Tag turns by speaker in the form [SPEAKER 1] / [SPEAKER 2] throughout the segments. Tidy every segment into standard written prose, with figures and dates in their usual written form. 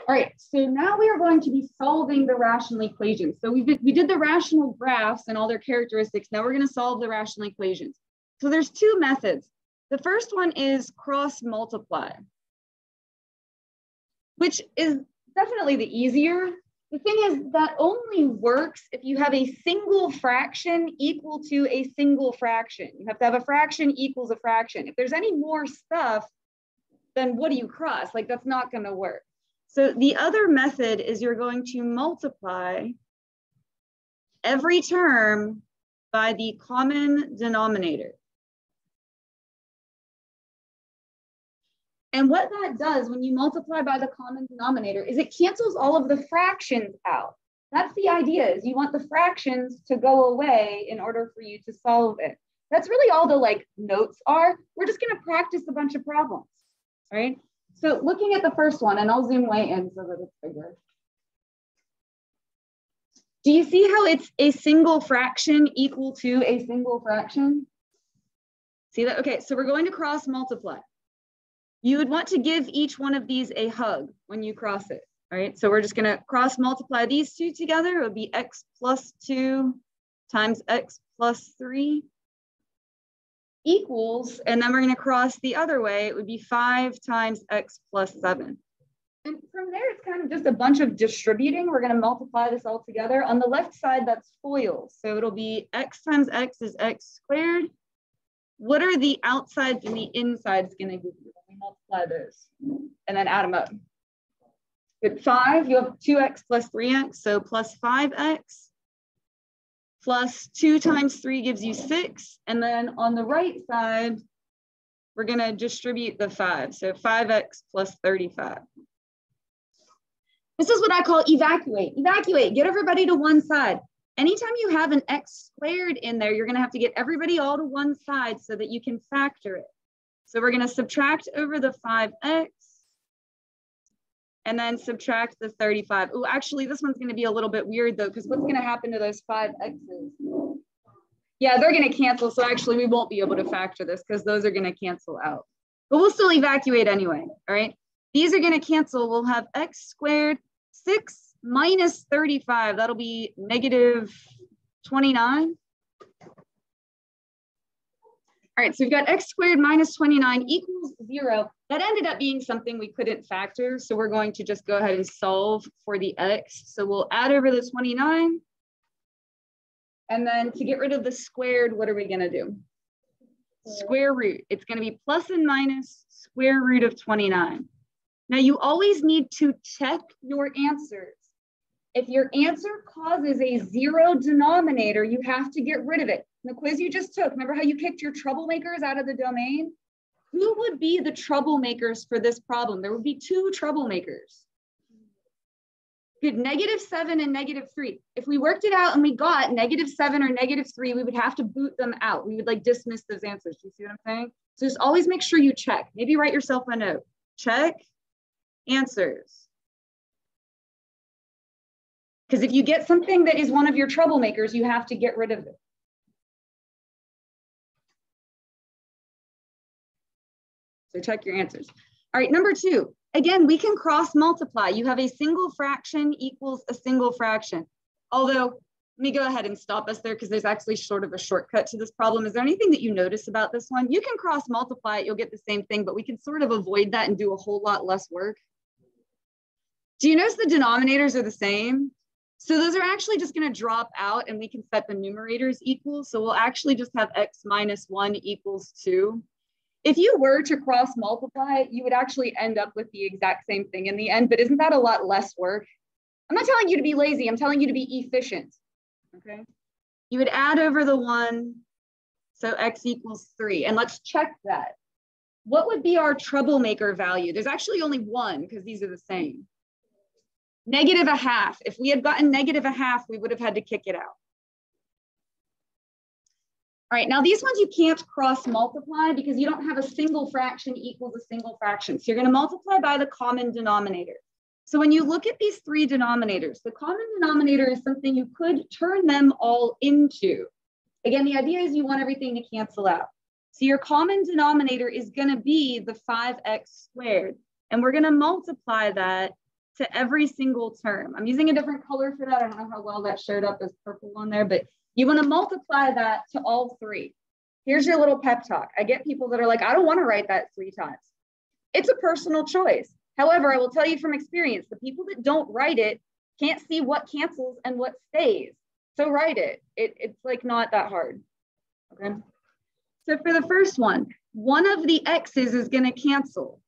[SPEAKER 1] All right, so now we are going to be solving the rational equations. So we did the rational graphs and all their characteristics. Now we're going to solve the rational equations. So there's two methods. The first one is cross multiply, which is definitely the easier. The thing is that only works if you have a single fraction equal to a single fraction. You have to have a fraction equals a fraction. If there's any more stuff, then what do you cross? Like, that's not going to work. So the other method is you're going to multiply every term by the common denominator. And what that does when you multiply by the common denominator is it cancels all of the fractions out. That's the idea, is you want the fractions to go away in order for you to solve it. That's really all the notes are. We're just going to practice a bunch of problems, right? So looking at the first one, and I'll zoom way in so that it's bigger. Do you see how it's a single fraction equal to a single fraction? See that? Okay, so we're going to cross multiply. You would want to give each one of these a hug when you cross it, all right? So we're just gonna cross multiply these two together. It would be x plus 2 times x plus 3 equals, and then we're gonna cross the other way. It would be 5 times x plus 7. And from there, it's kind of just a bunch of distributing. We're gonna multiply this all together. On the left side, that's FOIL. So it'll be x times x is x squared. What are the outsides and the insides gonna give you? Multiply those and then add them up. With 5, you have 2x plus 3x, so plus 5x plus 2 times 3 gives you 6. And then on the right side, we're going to distribute the 5. So 5x plus 35. This is what I call evacuate. Evacuate, get everybody to one side. Anytime you have an x squared in there, you're going to have to get everybody all to one side so that you can factor it. So we're going to subtract over the 5x and then subtract the 35. Oh, actually, this one's going to be a little bit weird, though, because what's going to happen to those 5x's? Yeah, they're going to cancel. So actually, we won't be able to factor this because those are going to cancel out. But we'll still evacuate anyway. All right. These are going to cancel. We'll have x squared 6 minus 35. That'll be negative 29. All right, so we've got x squared minus 29 equals 0. That ended up being something we couldn't factor. So we're going to just go ahead and solve for the x. So we'll add over the 29. And then to get rid of the squared, what are we going to do? Square root. It's going to be plus and minus square root of 29. Now you always need to check your answers. If your answer causes a 0 denominator, you have to get rid of it. In the quiz you just took, remember how you kicked your troublemakers out of the domain? Who would be the troublemakers for this problem? There would be 2 troublemakers. Good, -7 and -3. If we worked it out and we got -7 or -3, we would have to boot them out. We would dismiss those answers. Do you see what I'm saying? So just always make sure you check. Maybe write yourself a note. Check answers. Because if you get something that is one of your troublemakers, you have to get rid of it. So check your answers. All right, number 2. Again, we can cross multiply. You have a single fraction equals a single fraction. Although, let me go ahead and stop us there because there's actually sort of a shortcut to this problem. Is there anything that you notice about this one? You can cross multiply it, you'll get the same thing, but we can sort of avoid that and do a whole lot less work. Do you notice the denominators are the same? So those are actually just going to drop out and we can set the numerators equal. So we'll actually just have x minus 1 equals 2. If you were to cross multiply, you would actually end up with the exact same thing in the end, but isn't that a lot less work? I'm not telling you to be lazy, I'm telling you to be efficient, okay? You would add over the 1, so x equals 3, and let's check that. What would be our troublemaker value? There's actually only 1 because these are the same. -0.5. If we had gotten -0.5, we would have had to kick it out. All right, now these ones you can't cross multiply because you don't have a single fraction equals a single fraction. So you're going to multiply by the common denominator. So when you look at these 3 denominators, the common denominator is something you could turn them all into. Again, the idea is you want everything to cancel out. So your common denominator is going to be the 5x squared. And we're going to multiply that to every single term. I'm using a different color for that. I don't know how well that showed up as purple on there, but you want to multiply that to all three. Here's your little pep talk. I get people that are like, I don't want to write that 3 times. It's a personal choice. However, I will tell you from experience, the people that don't write it can't see what cancels and what stays. So write it. It's like not that hard. Okay. So for the first one of the x's is going to cancel.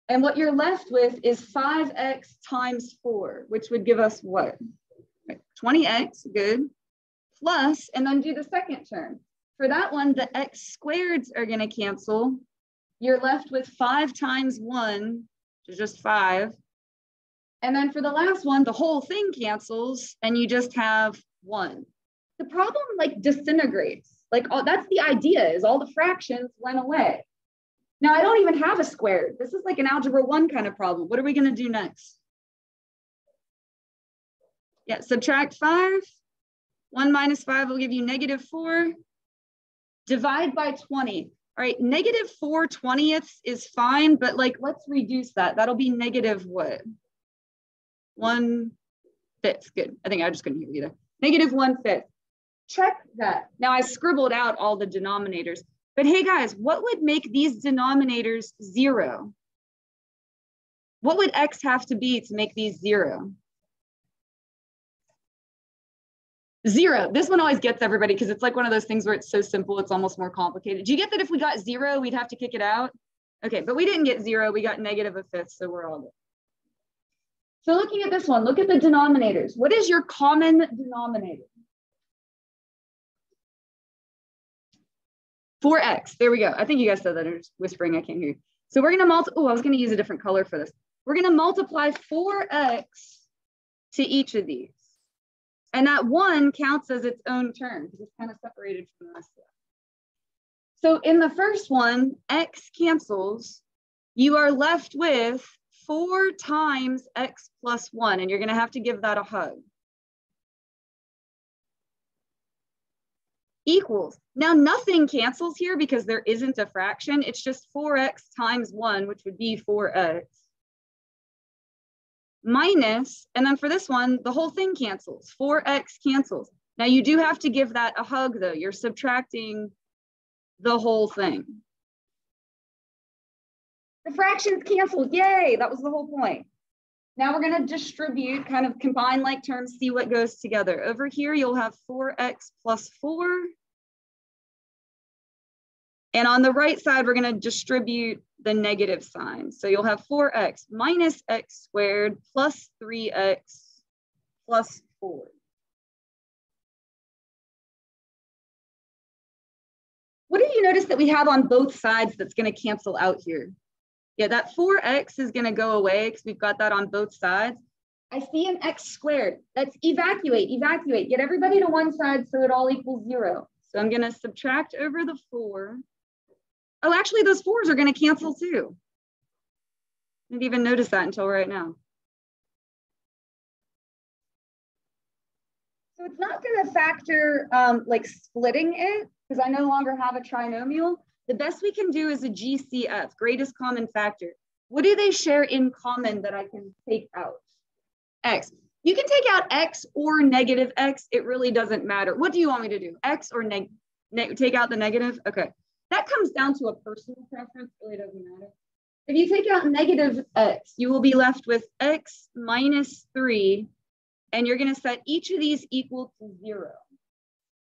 [SPEAKER 1] And what you're left with is 5x times 4, which would give us what? 20x, good. Plus, and then do the second term. For that one, the x squareds are going to cancel. You're left with 5 times 1, which is just 5. And then for the last one, the whole thing cancels, and you just have 1. The problem like disintegrates. Like that's the idea, is all the fractions went away. Now I don't even have a squared. This is like an algebra 1 kind of problem. What are we going to do next? Yeah, subtract 5. 1 minus 5 will give you -4. Divide by 20. All right, -4/20 is fine, but like, let's reduce that. That'll be negative what? 1/5. Good. I think I just couldn't hear you there. -1/5. Check that. Now I scribbled out all the denominators, but hey guys, what would make these denominators 0? What would x have to be to make these 0? 0. This one always gets everybody because it's like one of those things where it's so simple, it's almost more complicated. Do you get that if we got 0, we'd have to kick it out? Okay, but we didn't get 0, we got -1/5, so we're all good. So looking at this one, look at the denominators. What is your common denominator? 4x, there we go. I think you guys said that, or just whispering, I can't hear you. So we're gonna I was gonna use a different color for this. We're gonna multiply 4x to each of these. And that 1 counts as its own term because it's kind of separated from the rest of it. So in the first one, x cancels. You are left with 4 times x plus 1, and you're going to have to give that a hug. Equals. Now nothing cancels here because there isn't a fraction. It's just 4x times 1, which would be 4x. Minus, and then for this one, the whole thing cancels. 4x cancels. Now you do have to give that a hug though. You're subtracting the whole thing. The fractions canceled, yay, that was the whole point. Now we're gonna distribute, kind of combine like terms, see what goes together. Over here, you'll have 4x plus 4. And on the right side, we're gonna distribute the negative sign. So you'll have 4x minus x squared plus 3x plus 4. What do you notice that we have on both sides that's gonna cancel out here? Yeah, that 4x is gonna go away because we've got that on both sides. I see an x squared. Let's evacuate. Get everybody to one side so it all equals 0. So I'm gonna subtract over the 4. Oh, actually those 4s are gonna cancel too. I didn't even notice that until right now. So it's not gonna factor like splitting it because I no longer have a trinomial. The best we can do is a GCF, greatest common factor. What do they share in common that I can take out? X. You can take out x or negative x. It really doesn't matter. What do you want me to do? X or take out the negative? Okay. That comes down to a personal preference. It really doesn't matter. If you take out negative x, you will be left with x minus 3, and you're going to set each of these equal to 0.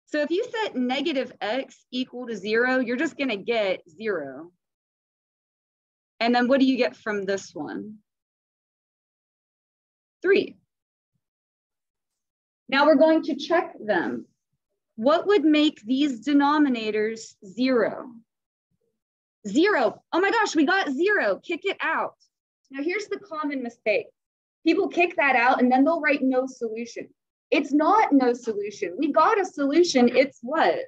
[SPEAKER 1] So if you set negative x equal to 0, you're just going to get 0. And then what do you get from this one? 3. Now we're going to check them. What would make these denominators 0? 0. Oh my gosh, we got 0. Kick it out. Now here's the common mistake. People kick that out and then they'll write no solution. It's not no solution. We got a solution. It's what?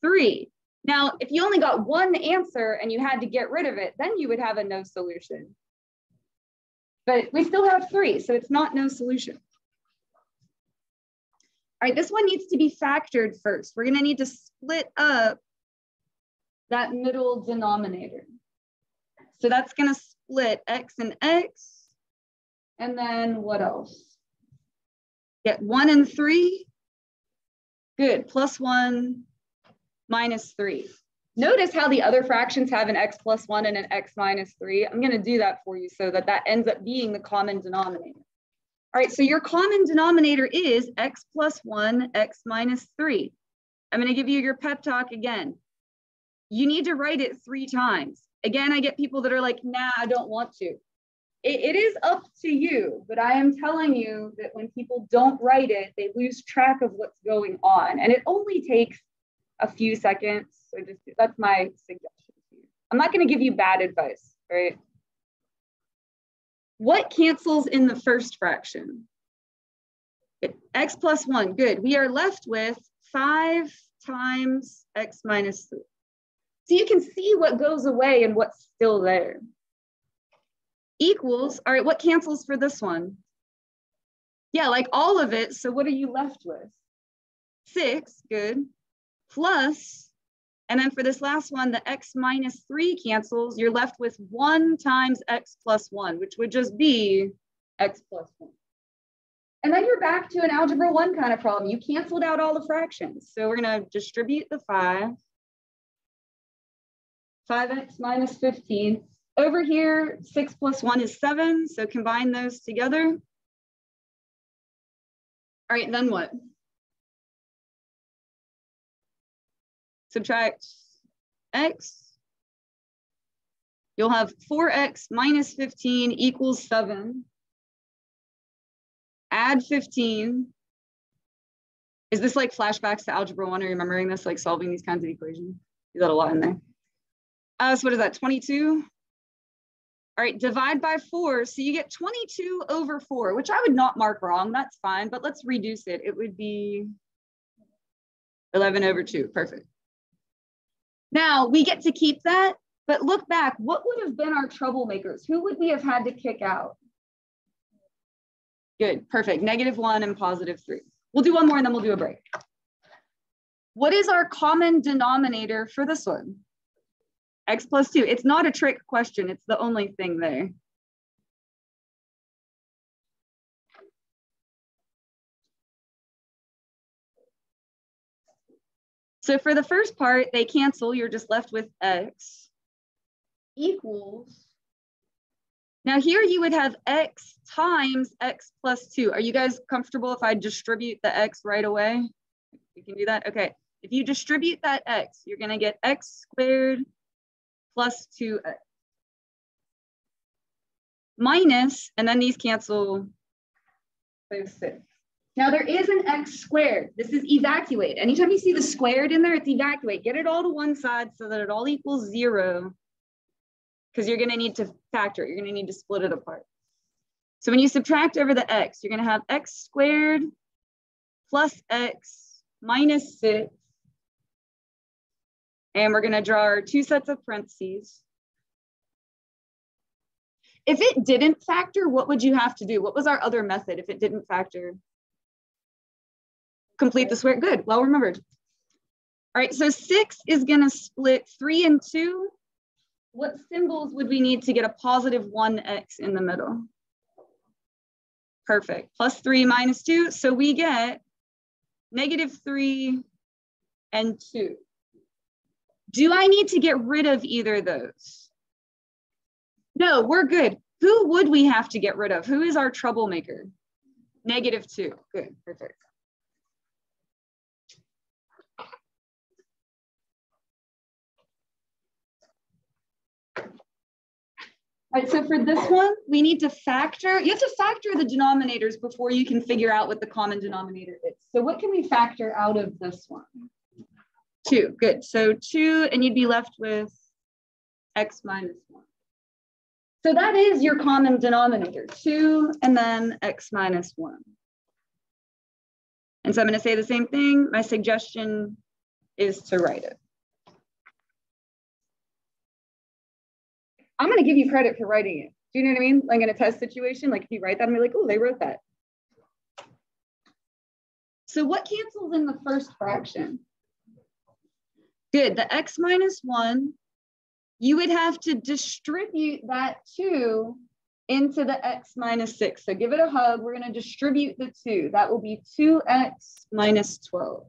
[SPEAKER 1] 3. Now, if you only got one answer and you had to get rid of it, then you would have a no solution. But we still have 3, so it's not no solution. All right, this one needs to be factored first. We're gonna need to split up that middle denominator. So that's gonna split x and x. And then what else? Get 1 and 3. Good, plus 1 minus 3. Notice how the other fractions have an x plus 1 and an x minus 3. I'm going to do that for you so that that ends up being the common denominator. All right, so your common denominator is x plus 1, x minus 3. I'm going to give you your pep talk again. You need to write it 3 times. Again, I get people that are like, nah, I don't want to. It is up to you, but I am telling you that when people don't write it, they lose track of what's going on. And it only takes a few seconds. So just that's my suggestion to you. I'm not going to give you bad advice, right? What cancels in the first fraction? X plus 1, good. We are left with 5 times x minus 3. So you can see what goes away and what's still there. Equals, all right, what cancels for this one? Yeah, like all of it. So what are you left with? 6, good. Plus, and then for this last one, the x minus 3 cancels. You're left with 1 times x plus 1, which would just be x plus 1. And then you're back to an algebra 1 kind of problem. You canceled out all the fractions. So we're going to distribute the 5x minus 15. Over here, 6 plus 1 is 7. So combine those together. All right, then what? Subtract x. You'll have 4x minus 15 equals 7. Add 15. Is this like flashbacks to algebra 1? Are you remembering this, like solving these kinds of equations? You got a lot in there. So what is that, 22? All right, divide by 4. So you get 22 over 4, which I would not mark wrong. That's fine, but let's reduce it. It would be 11 over 2. Perfect. Now we get to keep that, but look back. What would have been our troublemakers? Who would we have had to kick out? Good, perfect. -1 and +3. We'll do one more and then we'll do a break. What is our common denominator for this one? X plus 2. It's not a trick question. It's the only thing there. So for the first part, they cancel. You're just left with x equals. Now here you would have x times x plus 2. Are you guys comfortable if I distribute the x right away? You can do that? Okay. If you distribute that x, you're going to get x squared plus 2x minus, and then these cancel, so 6. Now there is an x squared. This is evacuate. Anytime you see the squared in there, it's evacuate. Get it all to one side so that it all equals 0, because you're going to need to factor it. You're going to need to split it apart. So when you subtract over the x, you're going to have x squared plus x minus 6. And we're going to draw our 2 sets of parentheses. If it didn't factor, what would you have to do? What was our other method if it didn't factor? Complete the square. Good, well remembered. All right, so 6 is going to split 3 and 2. What symbols would we need to get a positive 1x in the middle? Perfect. Plus 3 minus 2. So we get -3 and 2. Do I need to get rid of either of those? No, we're good. Who would we have to get rid of? Who is our troublemaker? -2. Good, perfect. All right, so for this one, we need to factor. You have to factor the denominators before you can figure out what the common denominator is. So what can we factor out of this one? 2, good. So 2, and you'd be left with x minus 1. So that is your common denominator, 2 and then x minus 1. And so I'm going to say the same thing. My suggestion is to write it. I'm going to give you credit for writing it. Do you know what I mean? Like in a test situation, like if you write that, I'm like, oh, they wrote that. So what cancels in the first fraction? Good, the x minus 1 you would have to distribute that 2 into the x minus 6. So give it a hug. We're going to distribute the 2. That will be 2x minus 12.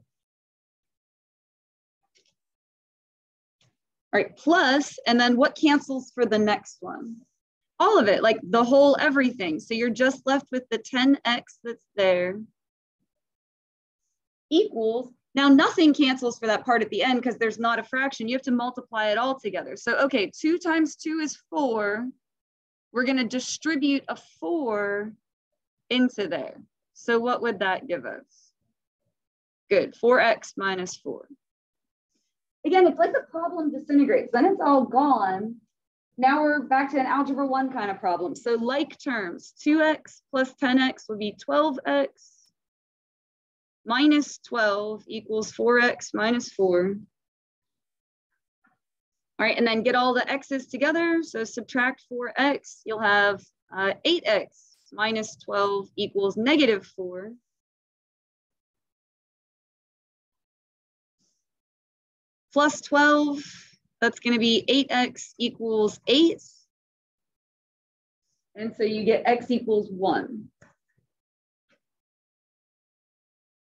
[SPEAKER 1] All right, plus, and then what cancels for the next one? All of it, like the whole everything. So you're just left with the 10x that's there equals, now nothing cancels for that part at the end because there's not a fraction. You have to multiply it all together. So, okay, 2 times 2 is 4. We're going to distribute a 4 into there. So what would that give us? Good, 4x minus 4. Again, it's like the problem disintegrates. Then it's all gone. Now we're back to an algebra 1 kind of problem. So like terms, 2x plus 10x would be 12x minus 12 equals 4x minus 4. All right, and then get all the x's together. So subtract 4x, you'll have 8x minus 12 equals negative 4. Plus 12, that's going to be 8x equals 8. And so you get x equals 1.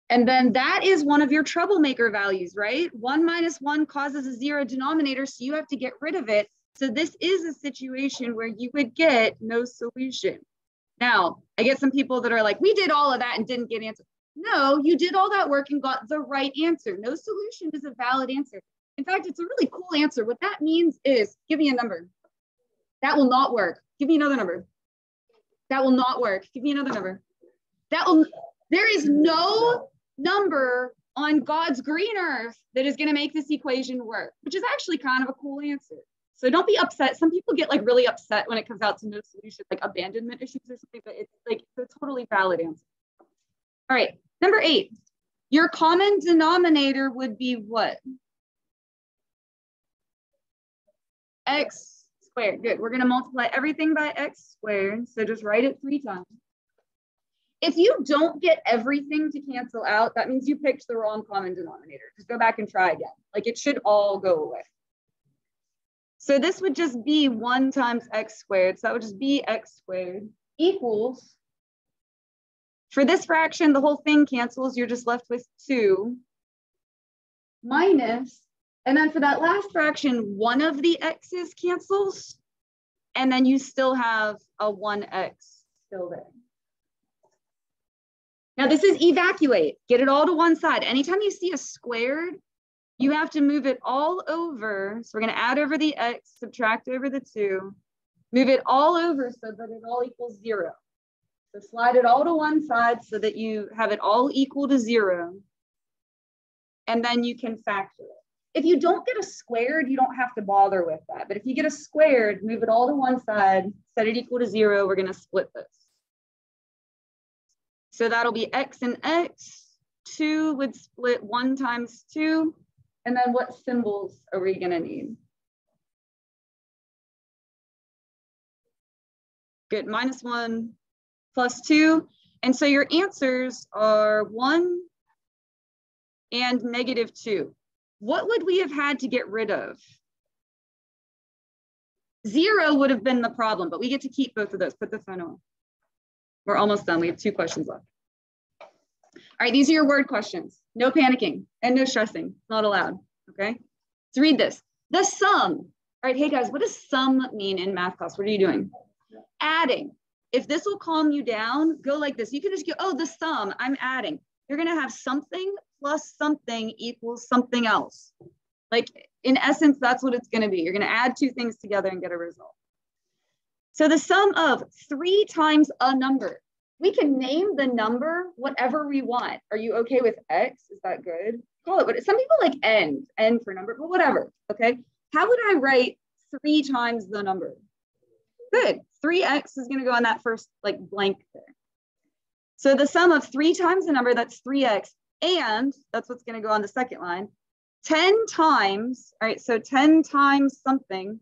[SPEAKER 1] And then that is one of your troublemaker values, right? 1 minus 1 causes a 0 denominator, so you have to get rid of it. So this is a situation where you would get no solution. Now, I get some people that are like, we did all of that and didn't get answer. No, you did all that work and got the right answer. No solution is a valid answer. In fact, it's a really cool answer. What that means is, give me a number. That will not work. Give me another number. That will not work. Give me another number. There is no number on God's green earth that is going to make this equation work, which is actually kind of a cool answer. So don't be upset. Some people get like really upset when it comes out to no solution, like abandonment issues or something, but it's like it's a totally valid answer. All right, number 8, your common denominator would be what? X squared. Good. We're going to multiply everything by x squared. So just write it 3 times. If you don't get everything to cancel out, that means you picked the wrong common denominator. Just go back and try again. Like it should all go away. So this would just be 1 times x squared. So that would just be x squared equals, for this fraction, the whole thing cancels. You're just left with 2 minus, and then for that last fraction, one of the x's cancels. And then you still have a 1x still there. Now this is evacuate, get it all to one side. Anytime you see a squared, you have to move it all over. So we're gonna add over the x, subtract over the 2, move it all over so that it all equals 0. So slide it all to one side so that you have it all equal to 0. And then you can factor it. If you don't get a squared, you don't have to bother with that. But if you get a squared, move it all to one side, set it equal to 0, we're gonna split this. So that'll be x and x. 2 would split 1 times 2. And then what symbols are we going to need? Good, minus 1 plus 2. And so your answers are 1 and negative 2. What would we have had to get rid of? 0 would have been the problem, but we get to keep both of those. Put the phone on. We're almost done. We have 2 questions left. All right, these are your word questions. No panicking and no stressing. Not allowed, okay? So read this. The sum. All right, hey guys, what does sum mean in math class? What are you doing? Adding. If this will calm you down, go like this. You can just go, oh, the sum, I'm adding. You're gonna have something plus something equals something else. Like in essence, that's what it's gonna be. You're gonna add 2 things together and get a result. So the sum of 3 times a number. We can name the number whatever we want. Are you okay with x? Is that good? Call it what some people like n for number, but whatever, okay? How would I write 3 times the number? Good, 3x is gonna go on that first like blank there. So the sum of 3 times the number, that's 3x, and that's what's gonna go on the second line. 10 times, all right, so 10 times something,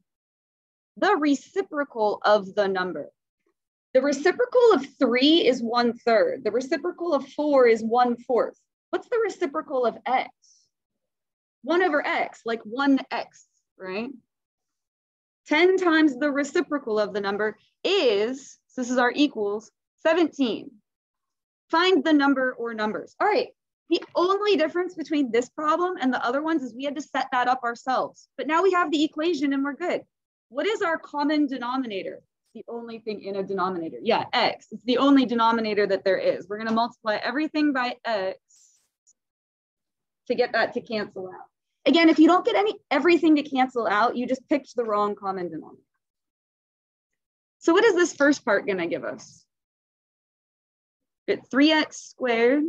[SPEAKER 1] the reciprocal of the number. The reciprocal of 3 is 1/3. The reciprocal of 4 is 1/4. What's the reciprocal of x? 1 over x, like 1x, right? 10 times the reciprocal of the number is, so this is our equals, 17. Find the number or numbers. All right, the only difference between this problem and the other ones is we had to set that up ourselves. But now we have the equation and we're good. What is our common denominator? The only thing in a denominator. Yeah, x. It's the only denominator that there is. We're going to multiply everything by x to get that to cancel out. Again, if you don't get everything to cancel out, you just picked the wrong common denominator. So what is this first part going to give us? It's 3x squared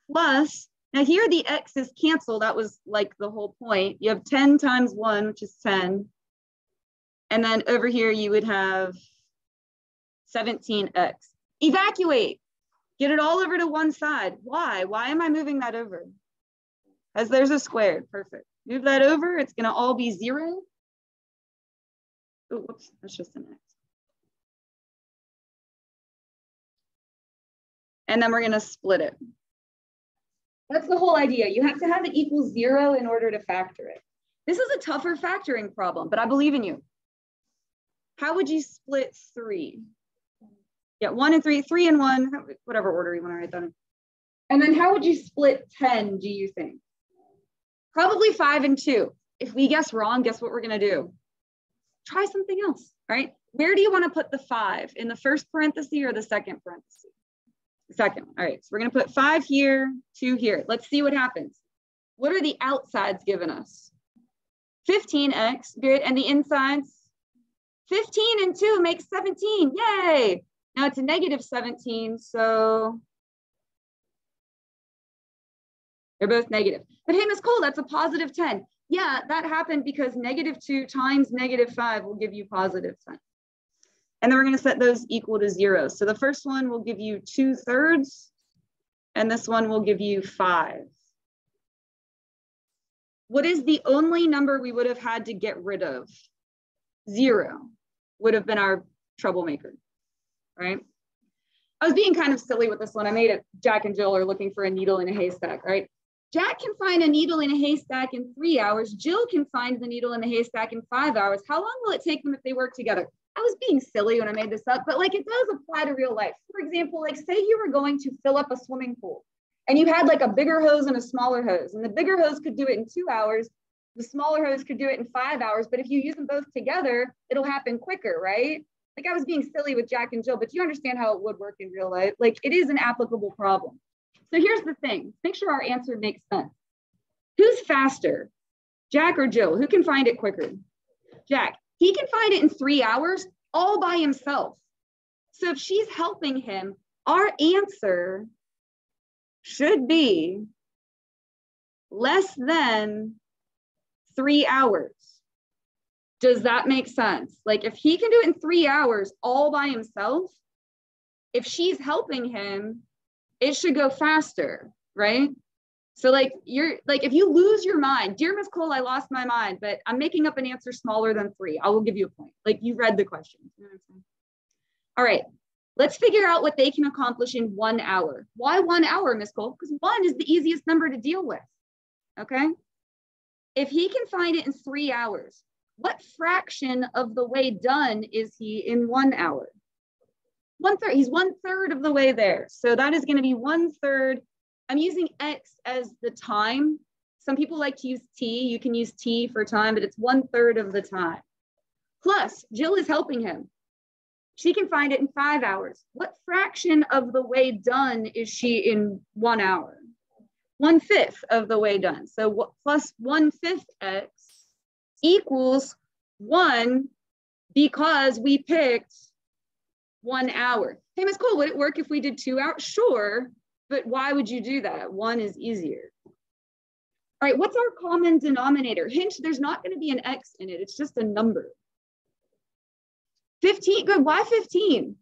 [SPEAKER 1] plus, now here the x is canceled. That was like the whole point. You have 10 times 1, which is 10. And then over here, you would have 17x. Evacuate. Get it all over to one side. Why? Why am I moving that over? As there's a squared. Perfect. Move that over. It's going to all be 0. Oh, whoops. That's just an x. And then we're going to split it. That's the whole idea. You have to have it equal 0 in order to factor it. This is a tougher factoring problem, but I believe in you. How would you split 3? Yeah, 1 and 3, 3 and 1, whatever order you want to write that in. And then how would you split 10, do you think? Probably 5 and 2. If we guess wrong, guess what we're going to do? Try something else, right? Where do you want to put the 5? In the first parenthesis or the second parenthesis? The second. All right, so we're going to put 5 here, 2 here. Let's see what happens. What are the outsides given us? 15x, good, and the insides? 15 and 2 makes 17, yay! Now it's a negative 17, so they're both negative. But hey, Ms. Cole, that's a positive 10. Yeah, that happened because negative 2 times negative 5 will give you positive 10. And then we're going to set those equal to 0. So the first one will give you 2/3, and this one will give you 5. What is the only number we would have had to get rid of? 0 would have been our troublemaker, right? I was being kind of silly with this one. I made it Jack and Jill are looking for a needle in a haystack, right? Jack can find a needle in a haystack in 3 hours. Jill can find the needle in the haystack in 5 hours. How long will it take them if they work together? I was being silly when I made this up, but like it does apply to real life. For example, like say you were going to fill up a swimming pool and you had like a bigger hose and a smaller hose, and the bigger hose could do it in 2 hours. The smaller hose could do it in 5 hours, but if you use them both together, it'll happen quicker, right? Like I was being silly with Jack and Jill, but you understand how it would work in real life. Like it is an applicable problem. So here's the thing, make sure our answer makes sense. Who's faster, Jack or Jill? Who can find it quicker? Jack. He can find it in 3 hours all by himself. So if she's helping him, our answer should be less than 3 hours. Does that make sense? Like if he can do it in 3 hours all by himself, if she's helping him, it should go faster, right? So like if you lose your mind, dear Ms. Cole, I lost my mind, but I'm making up an answer smaller than 3. I will give you a point. Like you read the question. You know what I'm saying? All right, let's figure out what they can accomplish in 1 hour. Why 1 hour, Ms. Cole? Because 1 is the easiest number to deal with, okay? If he can find it in 3 hours, what fraction of the way done is he in 1 hour? 1/3, he's 1/3 of the way there. So that is gonna be 1/3. I'm using X as the time. Some people like to use T. You can use T for time, but it's 1/3 of the time. Plus, Jill is helping him. She can find it in 5 hours. What fraction of the way done is she in 1 hour? 1/5 of the way done. So what plus 1/5 X equals 1 because we picked 1 hour. Hey, Ms. Cole, would it work if we did 2 hours? Sure. But why would you do that? 1 is easier. All right, what's our common denominator? Hint, there's not going to be an X in it. It's just a number. 15, good, why 15?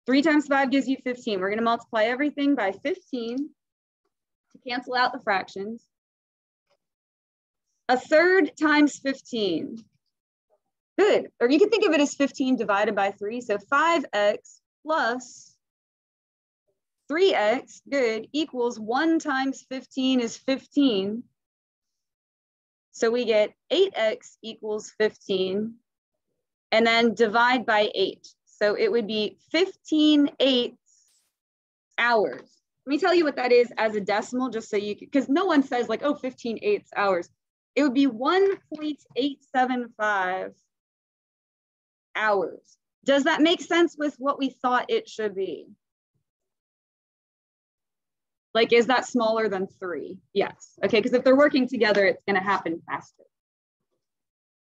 [SPEAKER 1] 3 times 5 gives you 15. We're going to multiply everything by 15 to cancel out the fractions. 1/3 times 15. Good, or you can think of it as 15 divided by 3. So 5x plus 3x, good, equals 1 times 15 is 15. So we get 8x equals 15, and then divide by 8. So it would be 15/8 hours. Let me tell you what that is as a decimal, just so you can, because no one says like, oh, 15/8 hours. It would be 1.875 hours. Does that make sense with what we thought it should be? Like, is that smaller than 3? Yes. Okay, because if they're working together, it's going to happen faster.